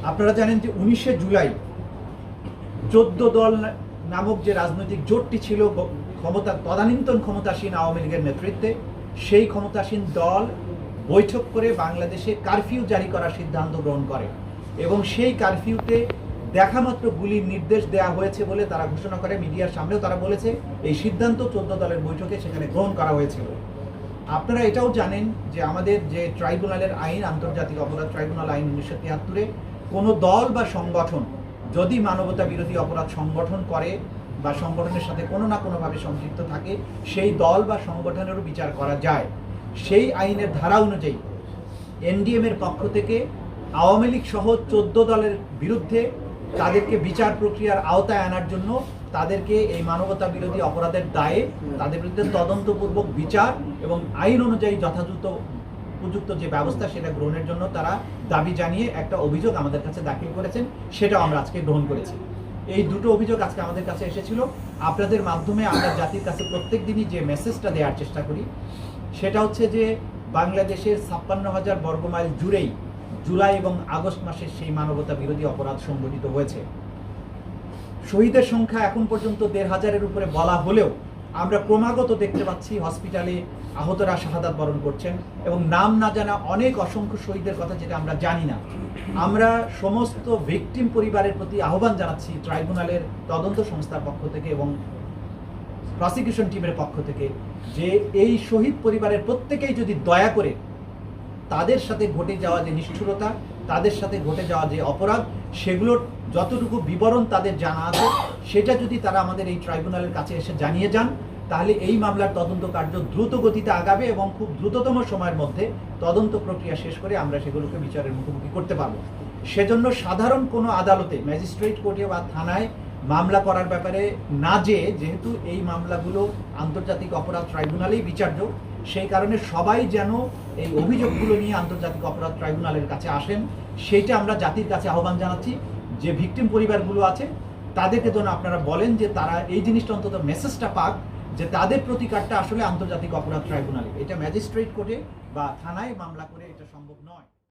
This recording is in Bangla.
আপনারা জানেন যে 19শে জুলাই 14 দল নামক যে রাজনৈতিক জোটটি ছিল তদানীন্তন ক্ষমতাসীন আওয়ামী লীগের নেতৃত্বে, সেই ক্ষমতাসীন দল বৈঠক করে বাংলাদেশে কারফিউ জারি করার সিদ্ধান্ত গ্রহণ করে এবং সেই কারফিউতে দেখামাত্র গুলির নির্দেশ দেওয়া হয়েছে বলে তারা ঘোষণা করে। মিডিয়ার সামনেও তারা বলেছে এই সিদ্ধান্ত 14 দলের বৈঠকে সেখানে গ্রহণ করা হয়েছিল। আপনারা এটাও জানেন যে আমাদের যে ট্রাইব্যুনালের আইন, আন্তর্জাতিক অপরাধ ট্রাইব্যুনাল আইন 1973-এ কোনো দল বা সংগঠন যদি মানবতা বিরোধী অপরাধ সংগঠন করে বা সংগঠনের সাথে কোনো না কোনোভাবে সম্পৃক্ত থাকে, সেই দল বা সংগঠনেরও বিচার করা যায়। সেই আইনের ধারা অনুযায়ী এনডিএম এর পক্ষ থেকে আওয়ামী লীগ সহ 14 দলের বিরুদ্ধে তাদেরকে বিচার প্রক্রিয়ার আওতায় আনার জন্য তাদেরকে এই মানবতা বিরোধী অপরাধের দায়ে তাদের বিরুদ্ধে তদন্তপূর্বক বিচার এবং আইন অনুযায়ী যথাযথ উপযুক্ত যে ব্যবস্থা সেটা গ্রহণের জন্য তারা দাবি জানিয়ে একটা অভিযোগ আমাদের কাছে দাখিল করেছেন, সেটাও আমরা আজকে গ্রহণ করেছি। এই দুটো অভিযোগ আজকে আমাদের কাছে এসেছিল। আপনাদের মাধ্যমে আমরা জাতির কাছে প্রত্যেক দিনই যে মেসেজটা দেওয়ার চেষ্টা করি সেটা হচ্ছে যে বাংলাদেশের 56,000 বর্গমাইল জুড়েই জুলাই এবং আগস্ট মাসে সেই মানবতা বিরোধী অপরাধ সংঘটিত হয়েছে। শহীদের সংখ্যা এখন পর্যন্ত 1,500-এর উপরে বলা হলেও আমরা ক্রমাগত দেখতে পাচ্ছি হসপিটালে আহতরা শাহাদাত বরণ করছেন এবং নাম না জানা অনেক অসংখ্য শহীদের কথা যেটা আমরা জানি না। আমরা সমস্ত ভিকটিম পরিবারের প্রতি আহ্বান জানাচ্ছি ট্রাইব্যুনালের তদন্ত সংস্থার পক্ষ থেকে এবং প্রসিকিউশন টিমের পক্ষ থেকে যে এই শহীদ পরিবারের প্রত্যেকেই যদি দয়া করে তাদের সাথে ঘটে যাওয়া যে নিষ্ঠুরতা, তাদের সাথে ঘটে যাওয়া যে অপরাধ, সেগুলোর যতটুকু বিবরণ তাদের জানা আছে সেটা যদি তারা আমাদের এই ট্রাইব্যুনালের কাছে এসে জানিয়ে যান, তাহলে এই মামলার তদন্ত কার্য দ্রুত গতিতে আগাবে এবং খুব দ্রুততম সময়ের মধ্যে তদন্ত প্রক্রিয়া শেষ করে আমরা সেগুলোকে বিচারের মুখোমুখি করতে পারব। সেজন্য সাধারণ কোনো আদালতে, ম্যাজিস্ট্রেট কোর্টে বা থানায় মামলা করার ব্যাপারে না যেহেতু এই মামলাগুলো আন্তর্জাতিক অপরাধ ট্রাইব্যুনালেই বিচার্য, সেই কারণে সবাই যেন এই অভিযোগগুলো নিয়ে আন্তর্জাতিক অপরাধ ট্রাইব্যুনালের কাছে আসেন, সেইটা আমরা জাতির কাছে আহ্বান জানাচ্ছি। যে ভিকটিম পরিবারগুলো আছে তাদেরকে যেন আপনারা বলেন যে তারা এই জিনিসটা অন্তত মেসেজটা পাক যে তাদের প্রতিকারটা আসলে আন্তর্জাতিক অপরাধ ট্রাইব্যুনালে, এটা ম্যাজিস্ট্রেট কোর্টে বা থানায় মামলা করে এটা সম্ভব নয়।